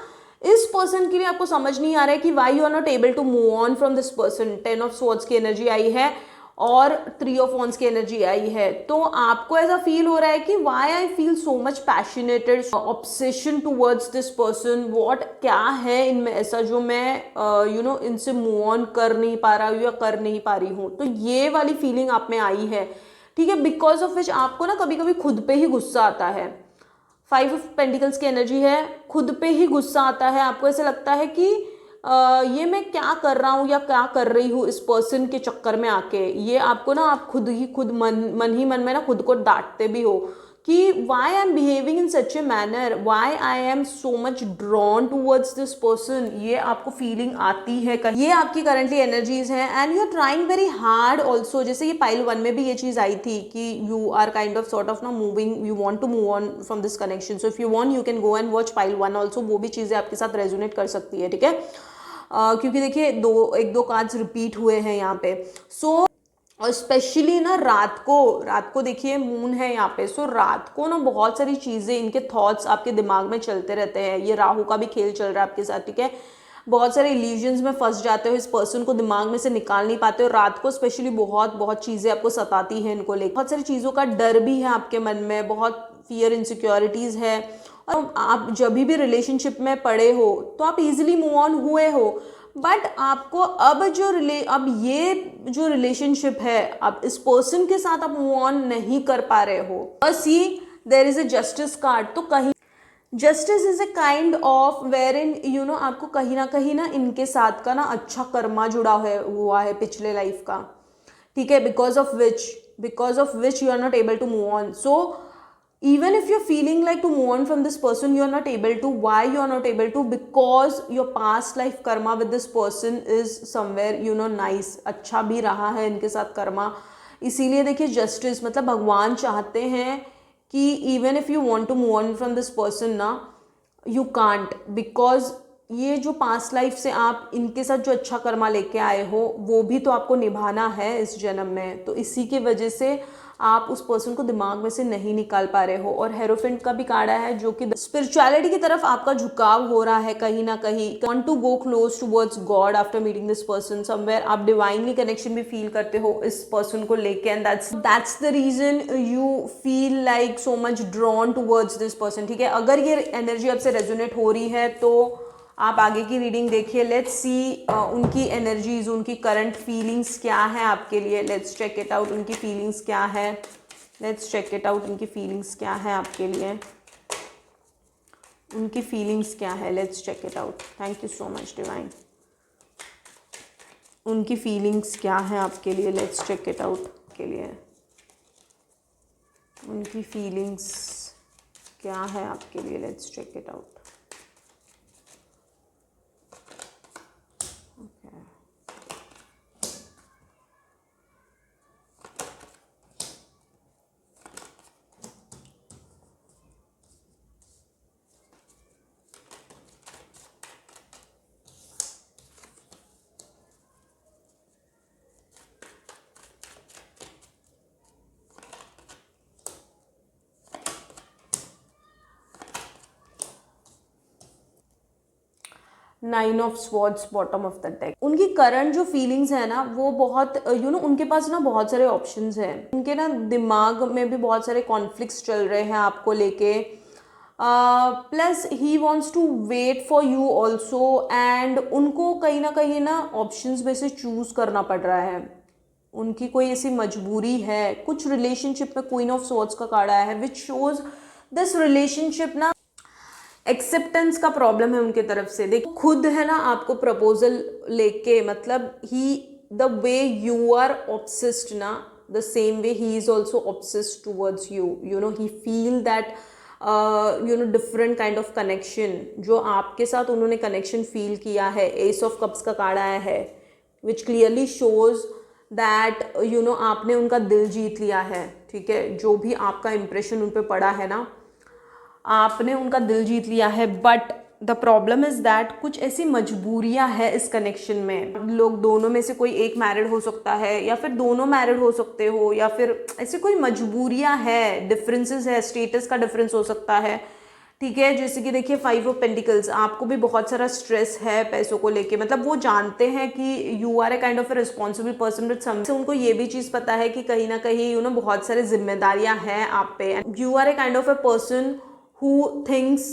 इस पर्सन के लिए आपको समझ नहीं आ रहा है कि why you are not able to move on from this person. 10 of swords की एनर्जी आई है और 3 ऑफ वॉन्ड्स की एनर्जी आई है। तो आपको ऐसा फील हो रहा है कि why I feel so much passionated, obsession towards this person, what, क्या है इनमें ऐसा जो मैं इनसे मूव ऑन कर नहीं पा रहा हूँ या कर नहीं पा रही हूँ। तो ये वाली फीलिंग आप में आई है, ठीक है। बिकॉज ऑफ विच आपको ना कभी कभी खुद पे ही गुस्सा आता है। 5 ऑफ पेंटिकल्स की एनर्जी है, खुद पे ही गुस्सा आता है। आपको ऐसा लगता है कि ये मैं क्या कर रहा हूँ या क्या कर रही हूँ इस पर्सन के चक्कर में आके। ये आपको ना आप खुद मन में ना खुद को डांटते भी हो कि why I am behaving in such a manner, why I am so much drawn towards this person. ये आपको फीलिंग आती है, ये आपकी करंटली एनर्जीज हैं। And you are trying very hard also, जैसे ये पाइल 1 में भी ये चीज आई थी कि you are kind of sort of ना moving, you want to move on from this connection. So if you want you can go and watch pile 1 also, वो भी चीजें आपके साथ रेजोनेट कर सकती है, ठीक है। क्योंकि देखिए एक दो कार्ड्स रिपीट हुए हैं यहाँ पे। सो और स्पेशली ना रात को देखिए मून है यहाँ पे। सो रात को ना बहुत सारी चीज़ें, इनके थॉट्स आपके दिमाग में चलते रहते हैं। ये राहु का भी खेल चल रहा है आपके साथ, ठीक है। बहुत सारे इल्यूजन्स में फंस जाते हो, इस पर्सन को दिमाग में से निकाल नहीं पाते हो। रात को स्पेशली बहुत चीज़ें आपको सताती हैं इनको लेकर। बहुत सारी चीज़ों का डर भी है आपके मन में, बहुत फियर, इनसिक्योरिटीज़ है। और आप जब भी रिलेशनशिप में पड़े हो तो आप इजीली मूव ऑन हुए हो, बट आपको अब ये जो रिलेशनशिप है, अब इस पर्सन के साथ आप मूव ऑन नहीं कर पा रहे हो। और see there is a justice card. तो कहीं justice is a kind of where in आपको कहीं ना इनके साथ का ना अच्छा कर्मा जुड़ा हुआ है पिछले लाइफ का, ठीक है। Because of which you are not able to move on. So even if you're feeling like to move on from this person, you're not able to. Why you're not able to? Because your past life karma with this person is somewhere nice, अच्छा भी रहा है इनके साथ कर्मा। इसीलिए देखिए justice मतलब भगवान चाहते हैं कि even if you want to move on from this person ना, you can't, because ये जो पास्ट लाइफ से आप इनके साथ जो अच्छा कर्मा लेके आए हो वो भी तो आपको निभाना है इस जन्म में। तो इसी की वजह से आप उस पर्सन को दिमाग में से नहीं निकाल पा रहे हो। और हेरोफेंट का भी कार्ड है जो कि स्पिरिचुअलिटी की तरफ आपका झुकाव हो रहा है कहीं ना कहीं। Want to go close towards God after meeting this person somewhere, आप डिवाइनली कनेक्शन भी फील करते हो इस पर्सन को लेके, and that's the reason you feel like so much drawn towards this person, ठीक है। अगर ये एनर्जी आपसे रेजोनेट हो रही है तो आप आगे की रीडिंग देखिए। लेट्स सी उनकी एनर्जीज, उनकी करंट फीलिंग्स क्या है आपके लिए। लेट्स चेक इट आउट, उनकी फीलिंग्स क्या है। लेट्स चेक इट आउट, उनकी फीलिंग्स क्या है आपके लिए। उनकी फीलिंग्स क्या है, let's check it out. Thank you so much divine. उनकी फीलिंग्स क्या है आपके लिए, लेट्स चेक इट आउट के लिए। उनकी फीलिंग्स क्या है आपके लिए, let's check it out. Nine of swords bottom of the deck. उनकी करंट जो फीलिंग्स है ना वो बहुत उनके पास ना बहुत सारे ऑप्शंस हैं। उनके ना दिमाग में भी बहुत सारे कॉन्फ्लिक्ट्स चल रहे हैं आपको लेके। Plus he wants to wait for you also, and उनको कहीं ना ऑप्शंस में से चूज करना पड़ रहा है। उनकी कोई ऐसी मजबूरी है। कुछ रिलेशनशिप में क्वीन ऑफ स्वॉर्ड्स का कार्ड आया है विच शोज दिस रिलेशनशिप ना एक्सेप्टेंस का प्रॉब्लम है उनके तरफ से। देखो खुद है ना आपको प्रपोजल लेके, मतलब he the way you are obsessed ना, the same way he is also obsessed towards you. He feel that different kind of connection जो आपके साथ उन्होंने कनेक्शन फील किया है। एस ऑफ कप्स का कार्ड आया है विच क्लियरली शोज दैट आपने उनका दिल जीत लिया है, ठीक है। जो भी आपका इंप्रेशन उन पर पड़ा है ना, आपने उनका दिल जीत लिया है। But the problem is that कुछ ऐसी मजबूरियां है इस कनेक्शन में। लोग दोनों में से कोई एक मैरिड हो सकता है या फिर दोनों मैरिड हो सकते हो, या फिर ऐसी कोई मजबूरियां है, डिफरेंसेस है, स्टेटस का डिफरेंस हो सकता है, ठीक है। जैसे कि देखिए 5 ऑफ पेंटिकल्स, आपको भी बहुत सारा स्ट्रेस है पैसों को लेके। मतलब वो जानते हैं कि you are a kind of a responsible person, but से उनको ये भी चीज़ पता है कि कहीं ना कहीं बहुत सारी जिम्मेदारियां हैं आप पे। You are a kind of a person who thinks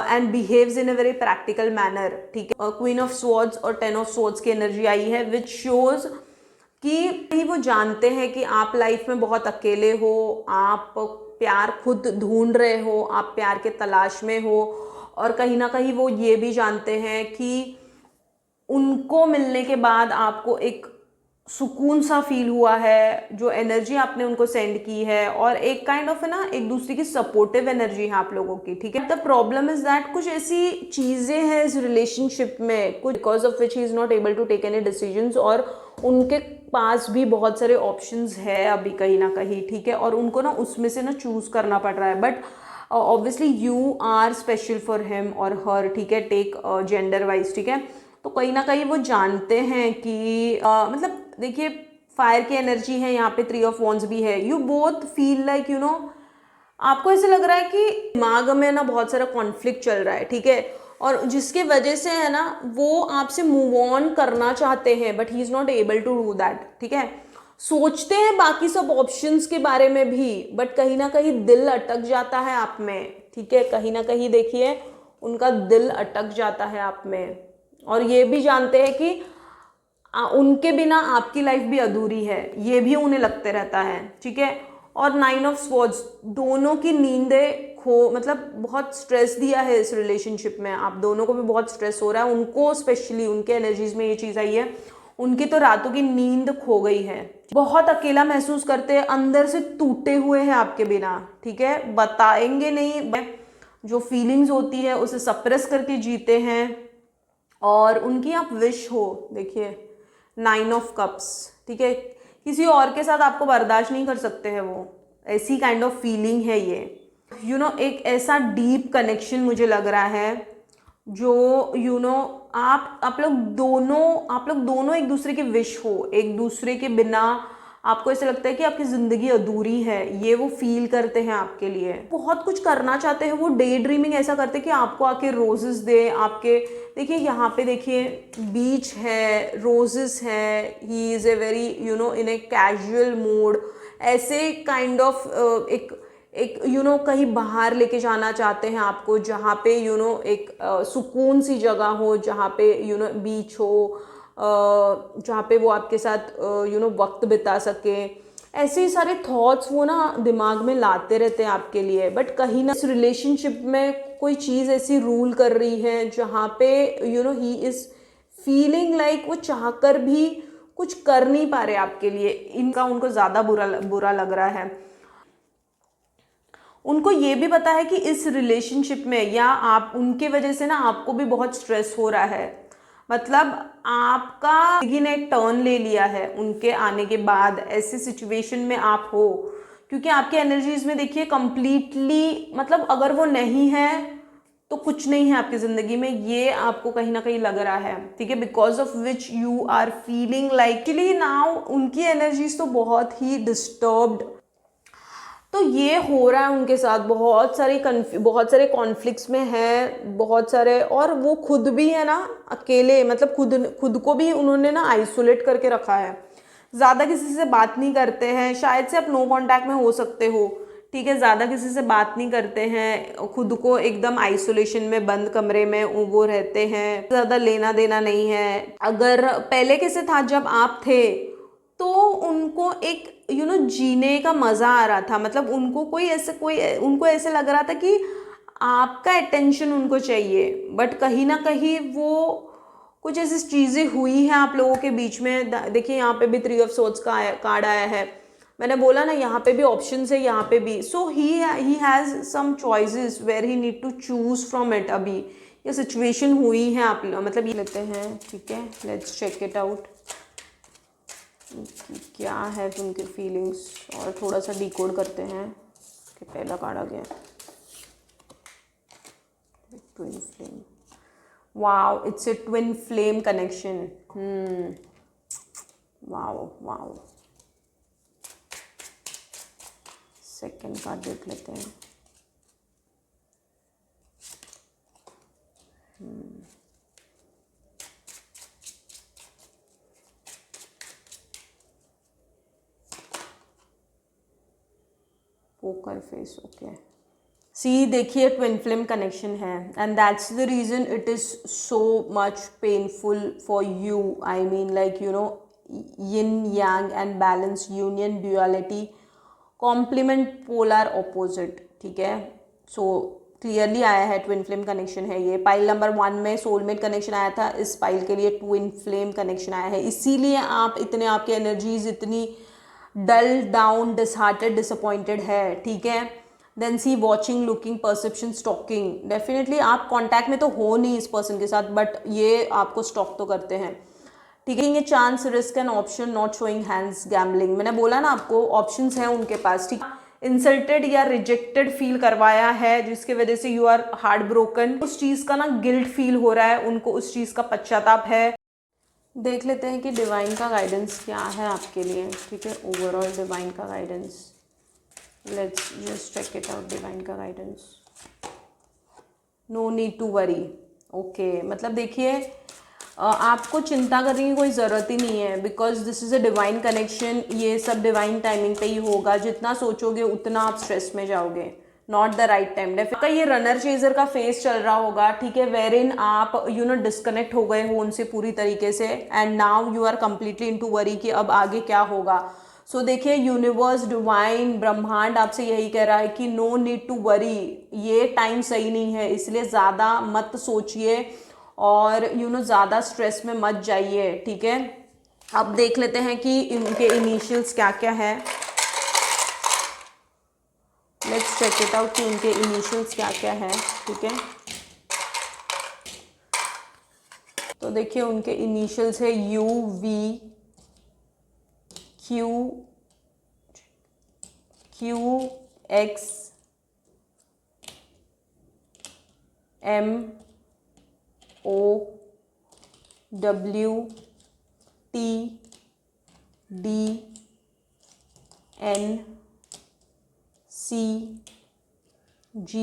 and behaves in a very practical manner, ठीक है। क्वीन ऑफ स्वॉर्ड्स और 10 ऑफ स्वॉर्ड्स की एनर्जी आई है विच शोज कि वो जानते हैं कि आप लाइफ में बहुत अकेले हो, आप प्यार खुद ढूंढ रहे हो, आप प्यार के तलाश में हो। और कहीं ना कहीं वो ये भी जानते हैं कि उनको मिलने के बाद आपको एक सुकून सा फील हुआ है, जो एनर्जी आपने उनको सेंड की है, और एक काइंड ऑफ है ना एक दूसरे की सपोर्टिव एनर्जी है आप लोगों की, ठीक है। द प्रॉब्लम इज दैट कुछ ऐसी चीजें हैं इस रिलेशनशिप में कुछ because of which he is not able to take any decisions, और उनके पास भी बहुत सारे ऑप्शंस है अभी कहीं ना कहीं, ठीक है। और उनको ना उसमें से ना चूज करना पड़ रहा है। But obviously you are special for him और हर, ठीक है, टेक जेंडर वाइज, ठीक है। तो कहीं ना कहीं वो जानते हैं कि मतलब देखिए फायर की एनर्जी है यहाँ पे, 3 ऑफ वॉन्ड्स भी है। यू बोथ फील लाइक आपको ऐसे लग रहा है कि दिमाग में ना बहुत सारा कॉन्फ्लिक्ट चल रहा है, ठीक है। और जिसके वजह से है ना वो आपसे मूव ऑन करना चाहते हैं, but he is not able to do that, ठीक है। सोचते हैं बाकी सब ऑप्शंस के बारे में भी, बट कहीं ना कहीं दिल अटक जाता है आप में, ठीक है। कहीं ना कहीं देखिए उनका दिल अटक जाता है आप में, और ये भी जानते हैं कि उनके बिना आपकी लाइफ भी अधूरी है, ये भी उन्हें लगते रहता है, ठीक है। और 9 ऑफ स्वॉर्ड्स, दोनों की नींदें मतलब बहुत स्ट्रेस दिया है इस रिलेशनशिप में। आप दोनों को भी बहुत स्ट्रेस हो रहा है। उनको स्पेशली उनके एनर्जीज में ये चीज़ आई है, उनकी तो रातों की नींद खो गई है। बहुत अकेला महसूस करते हैं, अंदर से टूटे हुए हैं आपके बिना, ठीक है। बताएंगे नहीं, जो फीलिंग्स होती है उसे सप्रेस करके जीते हैं। और उनकी आप विश हो, देखिए 9 ऑफ कप्स, ठीक है। किसी और के साथ आपको बर्दाश्त नहीं कर सकते हैं वो, ऐसी काइंड ऑफ फीलिंग है ये। एक ऐसा डीप कनेक्शन मुझे लग रहा है जो आप लोग दोनों एक दूसरे के विश हो, एक दूसरे के बिना आपको ऐसा लगता है कि आपकी ज़िंदगी अधूरी है, ये वो फील करते हैं आपके लिए। बहुत कुछ करना चाहते हैं वो, डे ड्रीमिंग ऐसा करते हैं कि आपको आके रोजेस दे आपके। देखिए यहाँ पे देखिए बीच है, रोजेस है, he is a very in a casual mood, ऐसे काइंड ऑफ एक एक कहीं बाहर लेके जाना चाहते हैं आपको, जहाँ पे एक सुकून सी जगह हो, जहाँ पे बीच हो, जहाँ पे वो आपके साथ वक्त बिता सके। ऐसे ही सारे थॉट्स वो ना दिमाग में लाते रहते हैं आपके लिए। बट कहीं ना इस रिलेशनशिप में कोई चीज़ ऐसी रूल कर रही है जहाँ पे ही इज़ फीलिंग लाइक वो चाहकर भी कुछ कर नहीं पा रहे आपके लिए। इनका उनको ज़्यादा बुरा लग रहा है। उनको ये भी पता है कि इस रिलेशनशिप में या आप उनके वजह से ना आपको भी बहुत स्ट्रेस हो रहा है। मतलब आपका जिंदगी ने एक टर्न ले लिया है उनके आने के बाद, ऐसी सिचुएशन में आप हो, क्योंकि आपके एनर्जीज में देखिए कंप्लीटली, मतलब अगर वो नहीं है तो कुछ नहीं है आपकी ज़िंदगी में, ये आपको कहीं ना कहीं लग रहा है, ठीक है। Because of which you are feeling likely now उनकी एनर्जीज तो बहुत ही डिस्टर्ब्ड। तो ये हो रहा है उनके साथ, बहुत सारे कॉन्फ्लिक्ट्स में है, बहुत सारे, और वो खुद भी है ना अकेले, मतलब खुद को भी उन्होंने ना आइसोलेट करके रखा है। ज़्यादा किसी से बात नहीं करते हैं, शायद से आप नो कांटेक्ट में हो सकते हो, ठीक है। ज़्यादा किसी से बात नहीं करते हैं, खुद को एकदम आइसोलेशन में बंद कमरे में वो रहते हैं, ज़्यादा लेना देना नहीं है। अगर पहले कैसे था जब आप थे तो उनको एक जीने का मज़ा आ रहा था, मतलब उनको ऐसे लग रहा था कि आपका अटेंशन उनको चाहिए। बट कहीं ना कहीं वो कुछ ऐसी चीज़ें हुई हैं आप लोगों के बीच में। देखिए यहाँ पे भी 3 ऑफ सोर्ड्स का कार्ड आया है, मैंने बोला ना यहाँ पे भी ऑप्शंस है, यहाँ पे भी। So he has some choices where he need to choose from it. अभी ये सिचुएशन हुई है आप मतलब ये लेते हैं, ठीक है। लेट्स चेक इट आउट, क्या है उनके फीलिंग्स, और थोड़ा सा डिकोड करते हैं कि पहला कार्ड आ गया twin flame. Wow, it's a twin flame connection. Wow wow. Second card देख लेते हैं। Poker face, okay. सी देखिए ट्विन फ्लेम कनेक्शन है, and that's the reason it is so much painful for you. I mean like yin yang and balance, union, duality, complement, polar opposite, ठीक है। So clearly आया है twin flame connection है ये। Pile number 1 में soulmate connection आया था, इस पाइल के लिए ट्विन फ्लेम कनेक्शन आया है। इसीलिए आपकी एनर्जीज इतनी डल, डाउन, डिसहार्टेड, डिसअपॉइंटेड है, ठीक है। Then see watching, looking, perception, stalking. Definitely आप कॉन्टैक्ट में तो हो नहीं इस पर्सन के साथ, बट ये आपको स्टॉक तो करते हैं, ठीक है। ये chance, risk and option, not showing hands, gambling. मैंने बोला ना आपको ऑप्शंस हैं उनके पास, ठीक है। इंसल्टेड या रिजेक्टेड फील करवाया है जिसके वजह से यू आर हार्ट ब्रोकन, उस चीज का ना गिल्ट फील हो रहा है उनको, उस चीज का पश्चाताप है। देख लेते हैं कि डिवाइन का गाइडेंस क्या है आपके लिए, ठीक है। ओवरऑल डिवाइन का guidance, let's just check it out. Divine का guidance, no need to worry, okay. मतलब देखिए आपको चिंता करने की कोई ज़रूरत ही नहीं है, because this is a divine connection. ये सब डिवाइन टाइमिंग पे ही होगा, जितना सोचोगे उतना आप स्ट्रेस में जाओगे, not the right time. Definitely ये रनर चेजर का फेस चल रहा होगा, ठीक है, वेर इन आप डिस्कनेक्ट हो गए हो उनसे पूरी तरीके से, and now you are completely into worry कि अब आगे क्या होगा। सो देखिए यूनिवर्स, डिवाइन, ब्रह्मांड आपसे यही कह रहा है कि नो नीड टू वरी, ये टाइम सही नहीं है, इसलिए ज़्यादा मत सोचिए और ज़्यादा स्ट्रेस में मत जाइए, ठीक है। अब देख लेते हैं कि इनके इनिशियल्स क्या क्या है। लेट्स चेक इट आउट कि इनके इनिशियल्स क्या क्या है, ठीक है। तो देखिए उनके इनिशियल्स है UVQXMOWTD N C G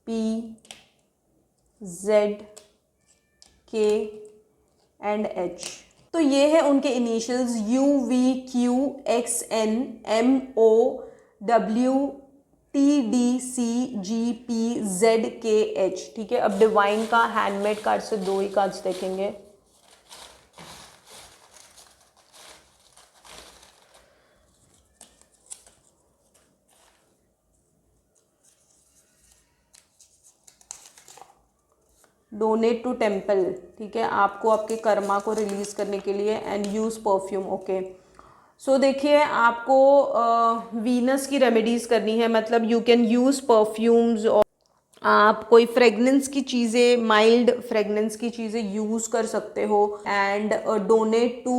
P Z K and H। तो ये है उनके initials U V Q X N M O W T D C G P Z K H। ठीक है, अब डिवाइन का हैंडमेड कार्ड से 2 ही कार्ड्स देखेंगे। डोनेट टू टेम्पल, ठीक है, आपको आपके कर्मा को रिलीज करने के लिए, एंड यूज परफ्यूम। ओके, सो देखिए आपको वीनस की रेमेडीज करनी है, मतलब यू कैन यूज परफ्यूम्स, और आप कोई फ्रेगनेंस की चीज़ें, माइल्ड फ्रेगनेंस की चीज़ें यूज़ कर सकते हो। एंड डोनेट टू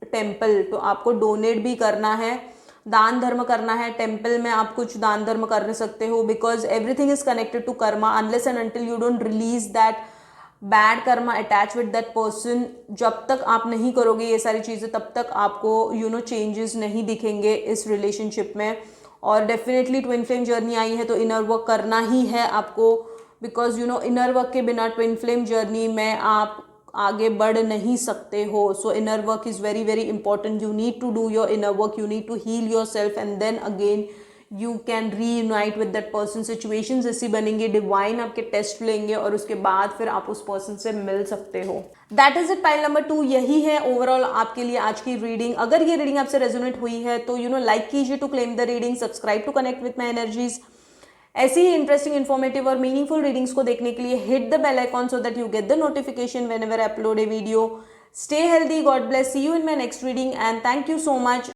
टेम्पल, तो आपको डोनेट भी करना है, दान धर्म करना है। टेम्पल में आप कुछ दान धर्म कर सकते हो, because everything is connected to karma. Unless and until you don't release that bad karma attach with that person, जब तक आप नहीं करोगे ये सारी चीज़ें, तब तक आपको चेंजेस नहीं दिखेंगे इस रिलेशनशिप में। और definitely twin flame journey I है तो इनर वर्क करना ही है आपको, बिकॉज इनर वर्क के बिना ट्विन फ्लेम जर्नी में आप आगे बढ़ नहीं सकते हो। So inner work is very very important. You need to do your inner work, you need to heal yourself, and then again you can reunite with that person. Situations ऐसी बनेंगे, divine आपके test लेंगे, और उसके बाद फिर आप उस पर्सन से मिल सकते हो। That is it, pile number 2। यही है ओवरऑल आपके लिए आज की रीडिंग। अगर ये रीडिंग आपसे रेजोनेट हुई है तो लाइक कीजिए to claim the reading, subscribe to connect with my energies. ऐसी ही इंटरेस्टिंग, इन्फॉर्मेटिव और मीनिंगफुल रीडिंग्स को देखने के लिए hit the bell icon so that you get the notification whenever I upload a video. Stay healthy, God bless, see you in my next reading, and thank you so much.